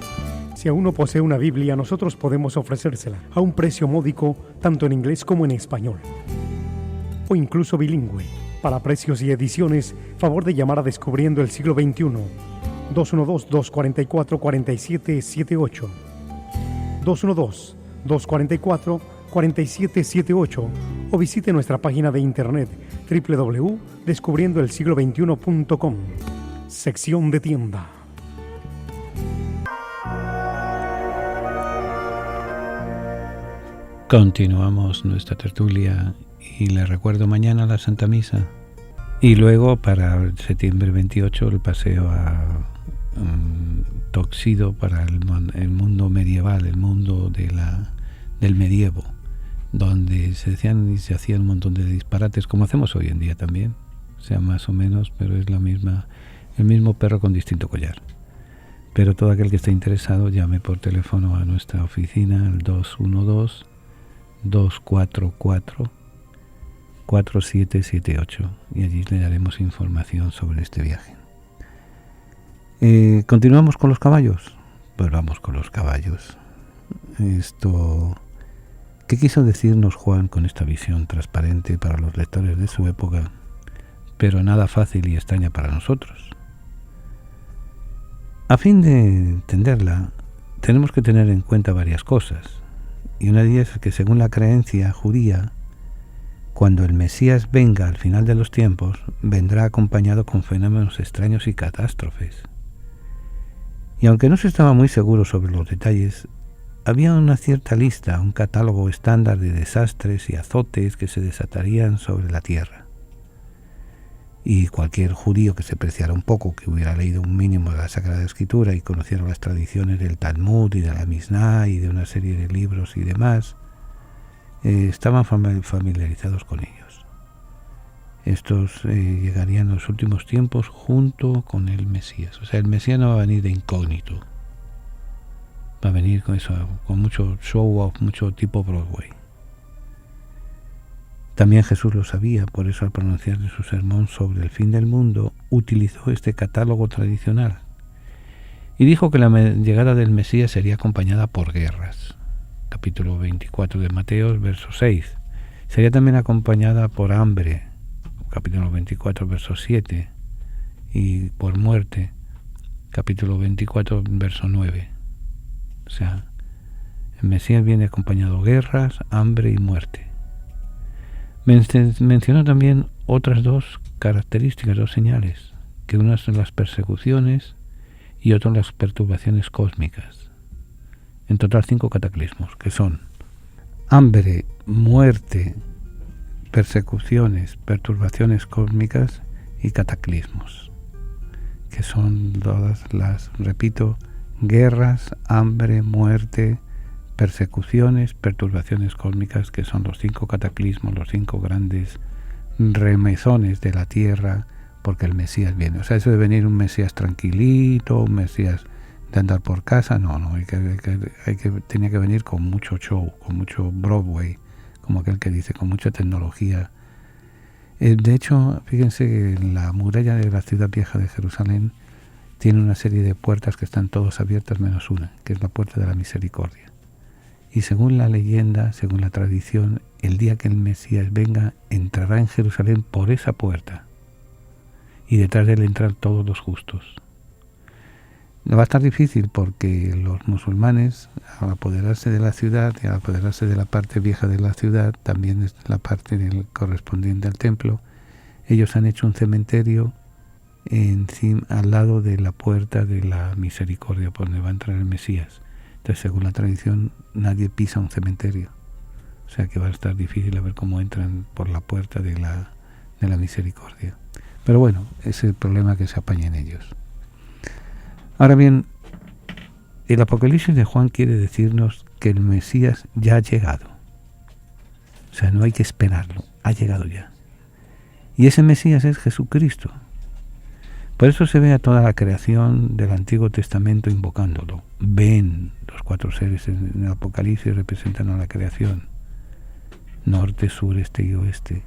Si aún no posee una Biblia, nosotros podemos ofrecérsela a un precio módico, tanto en inglés como en español, o incluso bilingüe. Para precios y ediciones, favor de llamar a Descubriendo el Siglo XXI, 212-244-4778, 212-244-4778, o visite nuestra página de internet www.descubriendoelsiglo21.com, sección de tienda. Continuamos nuestra tertulia y les recuerdo mañana la Santa Misa y luego para septiembre 28 el paseo a Toxido para el mundo medieval, el mundo del medievo, donde se decían y se hacían un montón de disparates, como hacemos hoy en día también, o sea, más o menos, pero es el mismo perro con distinto collar. Pero todo aquel que esté interesado llame por teléfono a nuestra oficina al 212-244-4778 y allí le daremos información sobre este viaje. ¿Continuamos con los caballos? Pues vamos con los caballos. ¿Qué quiso decirnos Juan con esta visión transparente para los lectores de su época, pero nada fácil y extraña para nosotros? A fin de entenderla, tenemos que tener en cuenta varias cosas, y una de ellas es que según la creencia judía, cuando el Mesías venga al final de los tiempos, vendrá acompañado con fenómenos extraños y catástrofes. Y aunque no se estaba muy seguro sobre los detalles, había una cierta lista, un catálogo estándar de desastres y azotes que se desatarían sobre la tierra. Y cualquier judío que se preciara un poco, que hubiera leído un mínimo de la Sagrada Escritura y conociera las tradiciones del Talmud y de la Misná y de una serie de libros y demás, estaban familiarizados con ellos. Estos llegarían en los últimos tiempos junto con el Mesías. O sea, el Mesías no va a venir de incógnito. Va a venir con eso, con mucho show-off, mucho tipo Broadway. También Jesús lo sabía, por eso al pronunciar su sermón sobre el fin del mundo, utilizó este catálogo tradicional y dijo que la llegada del Mesías sería acompañada por guerras. Capítulo 24 de Mateo, verso 6. Sería también acompañada por hambre, capítulo 24, verso 7, y por muerte, capítulo 24, verso 9. O sea, el Mesías viene acompañado de guerras, hambre y muerte. Mencionó también otras dos características, dos señales, que una son las persecuciones y otra las perturbaciones cósmicas. En total 5 cataclismos, que son hambre, muerte, persecuciones, perturbaciones cósmicas y cataclismos, que son todas las, repito, guerras, hambre, muerte, persecuciones, perturbaciones cósmicas, que son los 5 cataclismos, los 5 grandes remesones de la Tierra porque el Mesías viene. O sea, eso de venir un Mesías tranquilito, un Mesías de andar por casa, no, tenía que venir con mucho show, con mucho Broadway, como aquel que dice, con mucha tecnología. De hecho, fíjense que en la muralla de la ciudad vieja de Jerusalén tiene una serie de puertas que están todas abiertas menos una, que es la puerta de la misericordia. Y según la leyenda, según la tradición, el día que el Mesías venga, entrará en Jerusalén por esa puerta. Y detrás de él entran todos los justos. No va a estar difícil porque los musulmanes, al apoderarse de la ciudad y al apoderarse de la parte vieja de la ciudad, también es la parte correspondiente al templo, ellos han hecho un cementerio al lado de la puerta de la misericordia, por donde va a entrar el Mesías. Entonces, según la tradición, nadie pisa un cementerio. O sea que va a estar difícil a ver cómo entran por la puerta de la misericordia. Pero bueno, es el problema que se apañen ellos. Ahora bien, el Apocalipsis de Juan quiere decirnos que el Mesías ya ha llegado. O sea, no hay que esperarlo, ha llegado ya. Y ese Mesías es Jesucristo. Por eso se ve a toda la creación del Antiguo Testamento invocándolo. Ven, los 4 seres en el Apocalipsis representan a la creación. Norte, sur, este y oeste.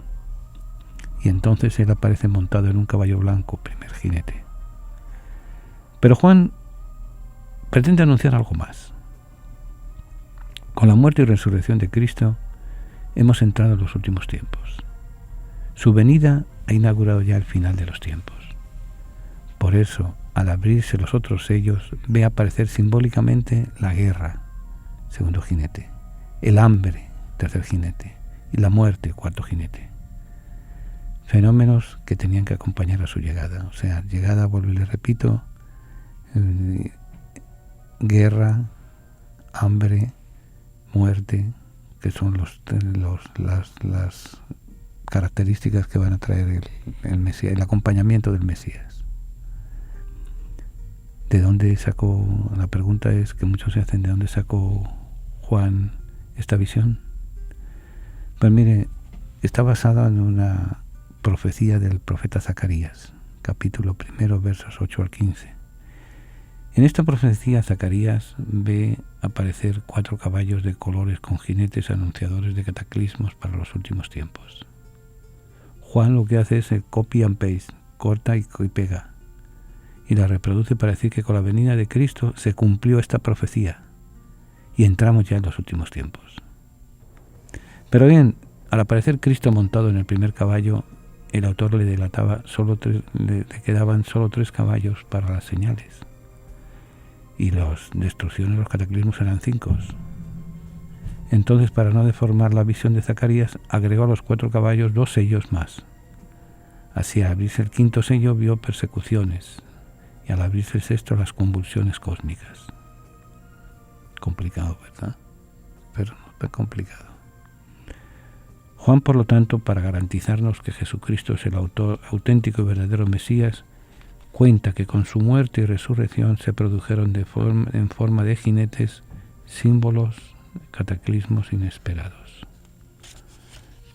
Y entonces él aparece montado en un caballo blanco, primer jinete. Pero Juan pretende anunciar algo más. Con la muerte y resurrección de Cristo hemos entrado en los últimos tiempos. Su venida ha inaugurado ya el final de los tiempos. Por eso, al abrirse los otros sellos, ve aparecer simbólicamente la guerra, segundo jinete, el hambre, tercer jinete, y la muerte, cuarto jinete. Fenómenos que tenían que acompañar a su llegada. O sea, llegada, vuelvo y le repito, guerra, hambre, muerte, que son las características que van a traer el Mesías, el acompañamiento del Mesías. ¿De dónde sacó? La pregunta es que muchos se hacen, ¿de dónde sacó Juan esta visión? Pues mire, está basada en una profecía del profeta Zacarías, capítulo 1, versos 8 al 15. En esta profecía Zacarías ve aparecer 4 caballos de colores con jinetes anunciadores de cataclismos para los últimos tiempos. Juan lo que hace es el copy and paste, corta y pega, y la reproduce para decir que con la venida de Cristo se cumplió esta profecía y entramos ya en los últimos tiempos. Pero bien, al aparecer Cristo montado en el primer caballo, el autor le delataba le quedaban solo 3 caballos para las señales. Y las destrucciones, los cataclismos eran 5. Entonces, para no deformar la visión de Zacarías, agregó a los 4 caballos 2 sellos más. Así, al abrirse el 5.º sello, vio persecuciones, y al abrirse el 6.º, las convulsiones cósmicas. Complicado, ¿verdad? Pero no tan complicado. Juan, por lo tanto, para garantizarnos que Jesucristo es el auténtico y verdadero Mesías, cuenta que con su muerte y resurrección se produjeron en forma de jinetes símbolos, cataclismos inesperados.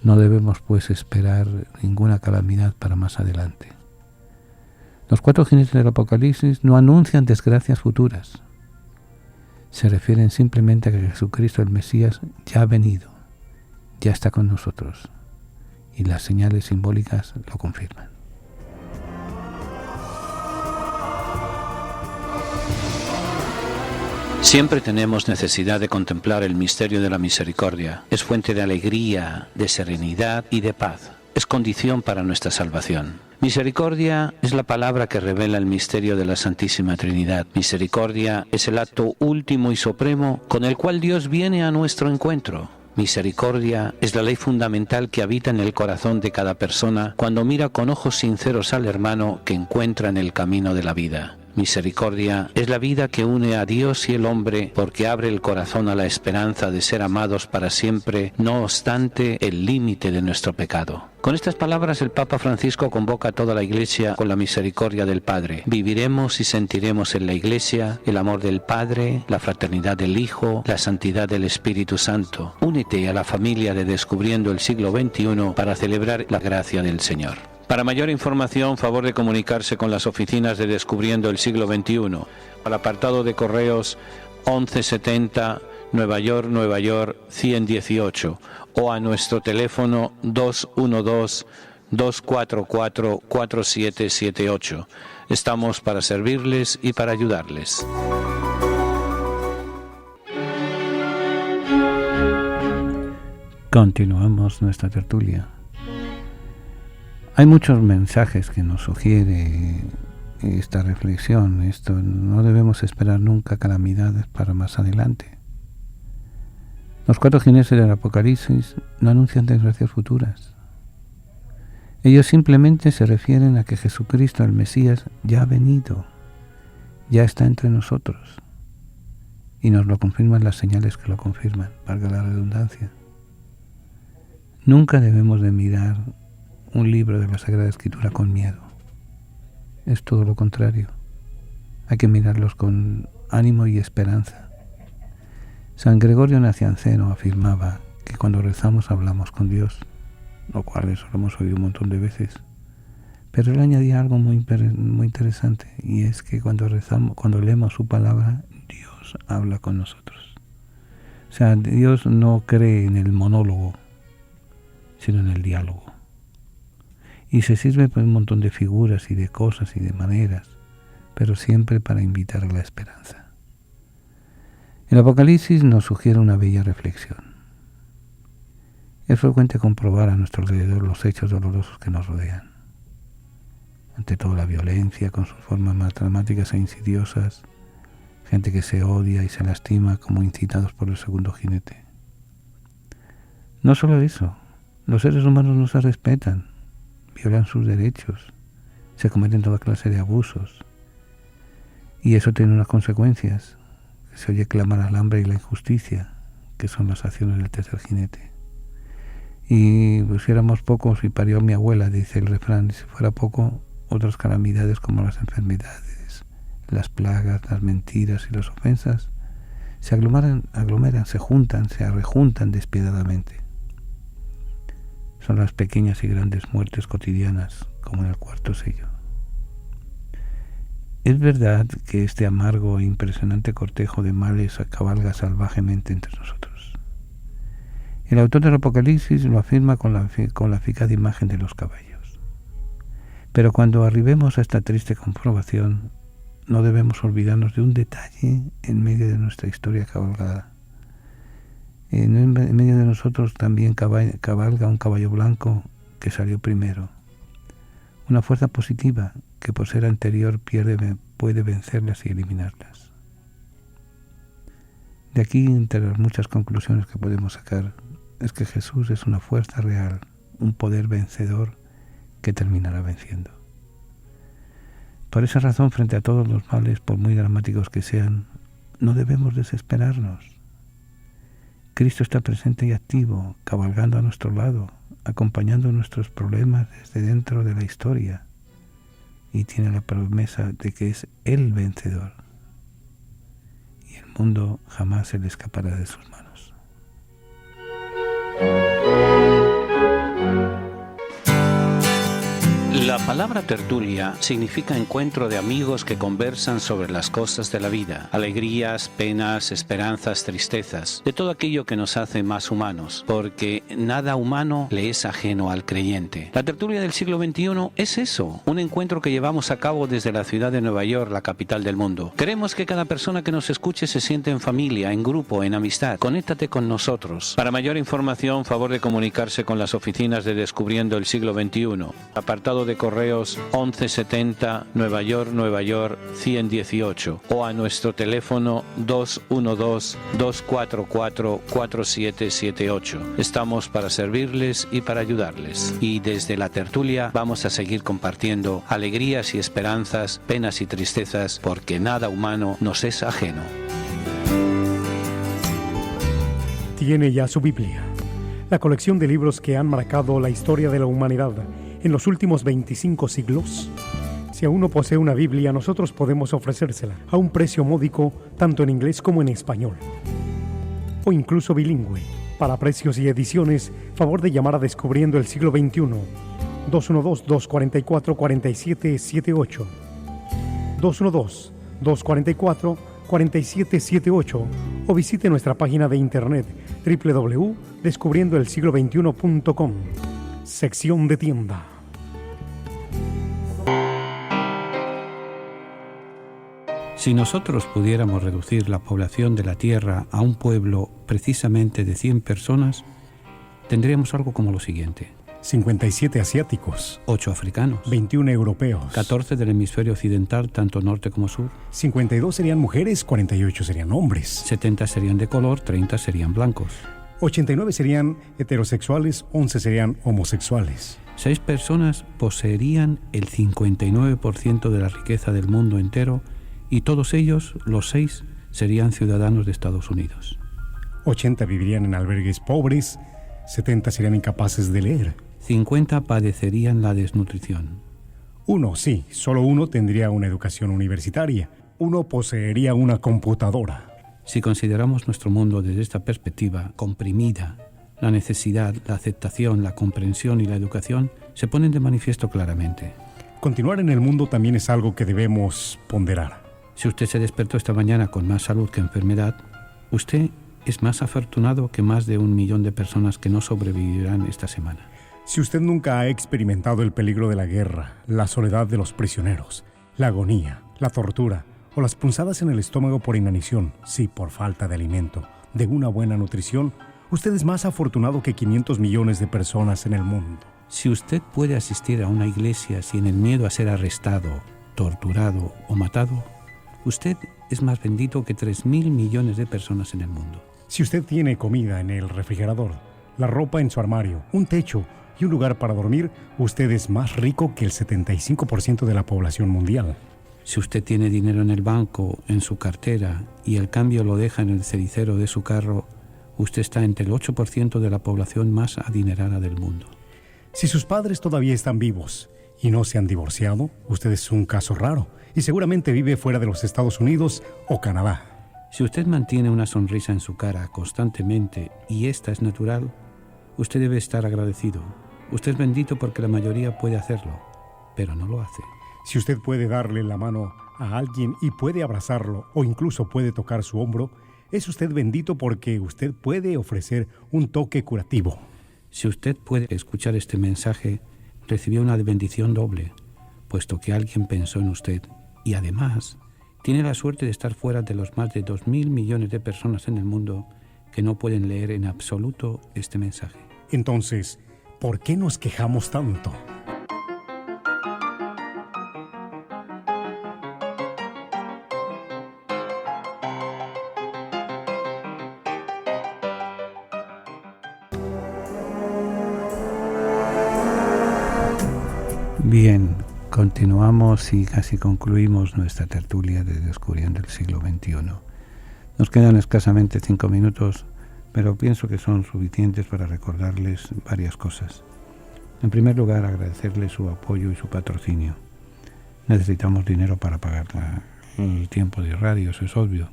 No debemos, pues, esperar ninguna calamidad para más adelante. Los 4 jinetes del Apocalipsis no anuncian desgracias futuras. Se refieren simplemente a que Jesucristo, el Mesías, ya ha venido, ya está con nosotros, y las señales simbólicas lo confirman. Siempre tenemos necesidad de contemplar el misterio de la misericordia. Es fuente de alegría, de serenidad y de paz. Es condición para nuestra salvación. Misericordia es la palabra que revela el misterio de la Santísima Trinidad. Misericordia es el acto último y supremo con el cual Dios viene a nuestro encuentro. Misericordia es la ley fundamental que habita en el corazón de cada persona cuando mira con ojos sinceros al hermano que encuentra en el camino de la vida. Misericordia es la vida que une a Dios y el hombre porque abre el corazón a la esperanza de ser amados para siempre, no obstante el límite de nuestro pecado. Con estas palabras el Papa Francisco convoca a toda la Iglesia con la misericordia del Padre. Viviremos y sentiremos en la Iglesia el amor del Padre, la fraternidad del Hijo, la santidad del Espíritu Santo. Únete a la familia de Descubriendo el Siglo XXI para celebrar la gracia del Señor. Para mayor información, favor de comunicarse con las oficinas de Descubriendo el Siglo XXI, al apartado de correos 1170 Nueva York, 10018, o a nuestro teléfono 212-244-4778. Estamos para servirles y para ayudarles. Continuamos nuestra tertulia. Hay muchos mensajes que nos sugiere esta reflexión. No debemos esperar nunca calamidades para más adelante. Los 4 jinetes del Apocalipsis no anuncian desgracias futuras. Ellos simplemente se refieren a que Jesucristo, el Mesías, ya ha venido, ya está entre nosotros. Y nos lo confirman las señales que lo confirman, valga la redundancia. Nunca debemos de mirar un libro de la Sagrada Escritura con miedo. Es todo lo contrario. Hay que mirarlos con ánimo y esperanza. San Gregorio Nacianceno afirmaba que cuando rezamos hablamos con Dios, lo cual eso lo hemos oído un montón de veces. Pero él añadía algo muy interesante, y es que cuando leemos su palabra, Dios habla con nosotros. O sea, Dios no cree en el monólogo, sino en el diálogo. Y se sirve por un montón de figuras y de cosas y de maneras, pero siempre para invitar a la esperanza. El Apocalipsis nos sugiere una bella reflexión. Es frecuente comprobar a nuestro alrededor los hechos dolorosos que nos rodean. Ante todo la violencia, con sus formas más dramáticas e insidiosas, gente que se odia y se lastima como incitados por el segundo jinete. No solo eso, los seres humanos no se respetan, violan sus derechos, se cometen toda clase de abusos. Y eso tiene unas consecuencias, que se oye clamar al hambre y la injusticia, que son las acciones del tercer jinete. Y pues si éramos pocos y parió mi abuela, dice el refrán, y si fuera poco, otras calamidades como las enfermedades, las plagas, las mentiras y las ofensas, se aglomeran, se juntan, se arrejuntan despiadadamente. Son las pequeñas y grandes muertes cotidianas, como en el cuarto sello. Es verdad que este amargo e impresionante cortejo de males cabalga salvajemente entre nosotros. El autor del Apocalipsis lo afirma con la eficaz imagen de los caballos. Pero cuando arribemos a esta triste comprobación, no debemos olvidarnos de un detalle en medio de nuestra historia cabalgada. En medio de nosotros también cabalga un caballo blanco que salió primero. Una fuerza positiva que por ser anterior puede vencerlas y eliminarlas. De aquí, entre las muchas conclusiones que podemos sacar, es que Jesús es una fuerza real, un poder vencedor que terminará venciendo. Por esa razón, frente a todos los males, por muy dramáticos que sean, no debemos desesperarnos. Cristo está presente y activo, cabalgando a nuestro lado, acompañando nuestros problemas desde dentro de la historia, y tiene la promesa de que es el vencedor, y el mundo jamás se le escapará de sus manos. La palabra tertulia significa encuentro de amigos que conversan sobre las cosas de la vida, alegrías, penas, esperanzas, tristezas, de todo aquello que nos hace más humanos, porque nada humano le es ajeno al creyente. La tertulia del siglo XXI es eso, un encuentro que llevamos a cabo desde la ciudad de Nueva York, la capital del mundo. Queremos que cada persona que nos escuche se siente en familia, en grupo, en amistad. Conéctate con nosotros. Para mayor información, favor de comunicarse con las oficinas de Descubriendo el Siglo XXI. Apartado de correos 1170 Nueva York, 10018, o a nuestro teléfono 212-244-4778. Estamos para servirles y para ayudarles. Y desde la tertulia vamos a seguir compartiendo alegrías y esperanzas, penas y tristezas, porque nada humano nos es ajeno. Tiene ya su Biblia, la colección de libros que han marcado la historia de la humanidad en los últimos 25 siglos. Si aún no posee una Biblia, nosotros podemos ofrecérsela a un precio módico, tanto en inglés como en español, o incluso bilingüe. Para precios y ediciones, favor de llamar a Descubriendo el Siglo XXI 212-244-4778. 212-244-4778 o visite nuestra página de internet www.descubriendoelsiglo21.com, sección de tienda. Si nosotros pudiéramos reducir la población de la Tierra a un pueblo precisamente de 100 personas, tendríamos algo como lo siguiente: 57 asiáticos, 8 africanos, 21 europeos, 14 del hemisferio occidental, tanto norte como sur, 52 serían mujeres, 48 serían hombres, 70 serían de color, 30 serían blancos, 89 serían heterosexuales, 11 serían homosexuales. 6 personas poseerían el 59% de la riqueza del mundo entero y todos ellos, los 6, serían ciudadanos de Estados Unidos. 80 vivirían en albergues pobres, 70 serían incapaces de leer. 50 padecerían la desnutrición. Solo uno tendría una educación universitaria. Uno poseería una computadora. Si consideramos nuestro mundo desde esta perspectiva comprimida, la necesidad, la aceptación, la comprensión y la educación se ponen de manifiesto claramente. Continuar en el mundo también es algo que debemos ponderar. Si usted se despertó esta mañana con más salud que enfermedad, usted es más afortunado que más de 1 millón de personas que no sobrevivirán esta semana. Si usted nunca ha experimentado el peligro de la guerra, la soledad de los prisioneros, la agonía, la tortura o las punzadas en el estómago por inanición, sí, por falta de alimento, de una buena nutrición, usted es más afortunado que 500 millones de personas en el mundo. Si usted puede asistir a una iglesia sin el miedo a ser arrestado, torturado o matado, usted es más bendito que 3.000 millones de personas en el mundo. Si usted tiene comida en el refrigerador, la ropa en su armario, un techo y un lugar para dormir, usted es más rico que el 75% de la población mundial. Si usted tiene dinero en el banco, en su cartera, y el cambio lo deja en el cenicero de su carro, usted está entre el 8% de la población más adinerada del mundo. Si sus padres todavía están vivos y no se han divorciado, usted es un caso raro y seguramente vive fuera de los Estados Unidos o Canadá. Si usted mantiene una sonrisa en su cara constantemente y esta es natural, usted debe estar agradecido. Usted es bendito porque la mayoría puede hacerlo, pero no lo hace. Si usted puede darle la mano a alguien y puede abrazarlo o incluso puede tocar su hombro, es usted bendito porque usted puede ofrecer un toque curativo. Si usted puede escuchar este mensaje, recibió una bendición doble, puesto que alguien pensó en usted y además tiene la suerte de estar fuera de los más de 2.000 millones de personas en el mundo que no pueden leer en absoluto este mensaje. Entonces, ¿por qué nos quejamos tanto? Bien, continuamos y casi concluimos nuestra tertulia de Descubriendo el siglo XXI. Nos quedan escasamente 5 minutos, pero pienso que son suficientes para recordarles varias cosas. En primer lugar, agradecerles su apoyo y su patrocinio. Necesitamos dinero para pagar el tiempo de radio, eso es obvio.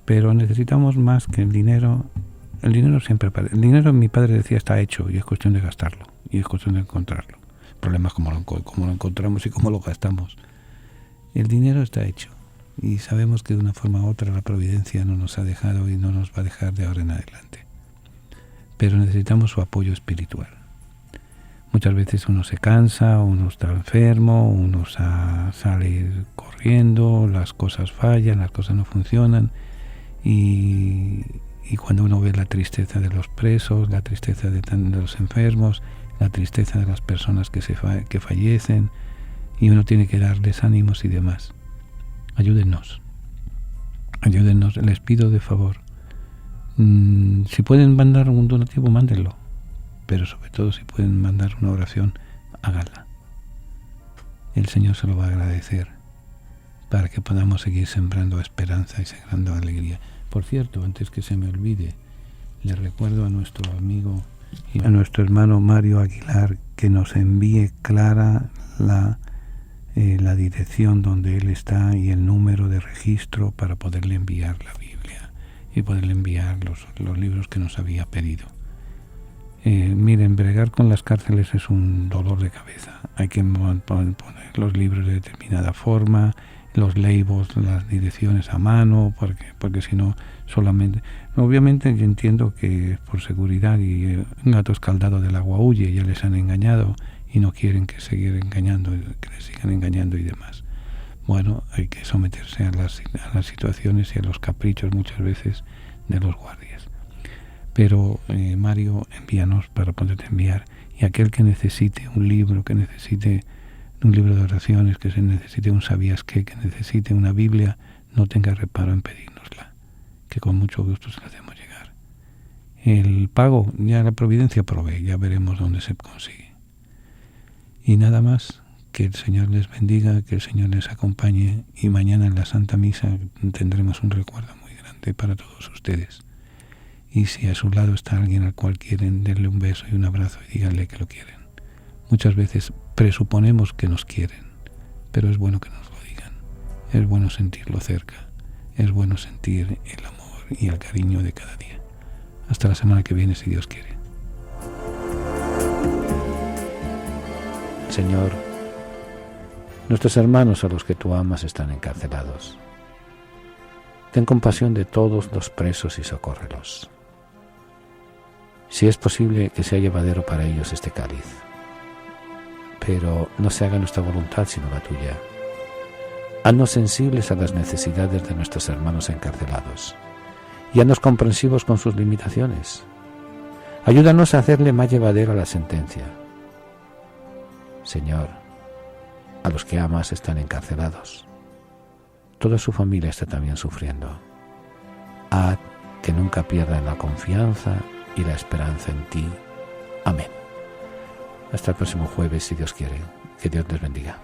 Pero necesitamos más que el dinero. El dinero, mi padre decía, está hecho y es cuestión de gastarlo y es cuestión de encontrarlo. El problema es cómo lo encontramos y cómo lo gastamos. El dinero está hecho y sabemos que de una forma u otra la providencia no nos ha dejado y no nos va a dejar de ahora en adelante. Pero necesitamos su apoyo espiritual. Muchas veces uno se cansa, uno está enfermo, uno sale corriendo, las cosas fallan, las cosas no funcionan y cuando uno ve la tristeza de los presos, la tristeza de los enfermos, la tristeza de las personas que fallecen y uno tiene que darles ánimos y demás. Ayúdennos, les pido de favor. Si pueden mandar un donativo, mándenlo, pero sobre todo si pueden mandar una oración, háganla. El Señor se lo va a agradecer para que podamos seguir sembrando esperanza y sembrando alegría. Por cierto, antes que se me olvide, le recuerdo a nuestro amigo y a nuestro hermano Mario Aguilar que nos envíe clara la dirección donde él está y el número de registro para poderle enviar la Biblia y poderle enviar los libros que nos había pedido. Miren, bregar con las cárceles es un dolor de cabeza. Hay que poner los libros de determinada forma, los labels, las direcciones a mano, porque si no, solamente... Obviamente yo entiendo que por seguridad y un gato escaldado del agua huye, ya les han engañado y no quieren que sigan engañando, que les sigan engañando y demás. Bueno, hay que someterse a las situaciones y a los caprichos muchas veces de los guardias. Pero Mario, envíanos para poderte enviar, y aquel que necesite un libro, que necesite un libro de oraciones, que se necesite un sabías qué, que necesite una Biblia, no tenga reparo en pedírnosla, que con mucho gusto se la hacemos llegar. El pago, ya la providencia provee, ya veremos dónde se consigue. Y nada más, que el Señor les bendiga, que el Señor les acompañe, y mañana en la Santa Misa tendremos un recuerdo muy grande para todos ustedes. Y si a su lado está alguien al cual quieren, denle un beso y un abrazo y díganle que lo quieren. Muchas veces presuponemos que nos quieren, pero es bueno que nos lo digan. Es bueno sentirlo cerca, es bueno sentir el amor y el cariño de cada día. Hasta la semana que viene, si Dios quiere. Señor, nuestros hermanos a los que tú amas están encarcelados. Ten compasión de todos los presos y socórrelos. Si es posible, que sea llevadero para ellos este cáliz. Pero no se haga nuestra voluntad sino la tuya. Haznos sensibles a las necesidades de nuestros hermanos encarcelados y haznos comprensivos con sus limitaciones. Ayúdanos a hacerle más llevadera la sentencia. Señor, a los que amas están encarcelados. Toda su familia está también sufriendo. Haz que nunca pierdan la confianza y la esperanza en ti. Amén. Hasta el próximo jueves, si Dios quiere. Que Dios les bendiga.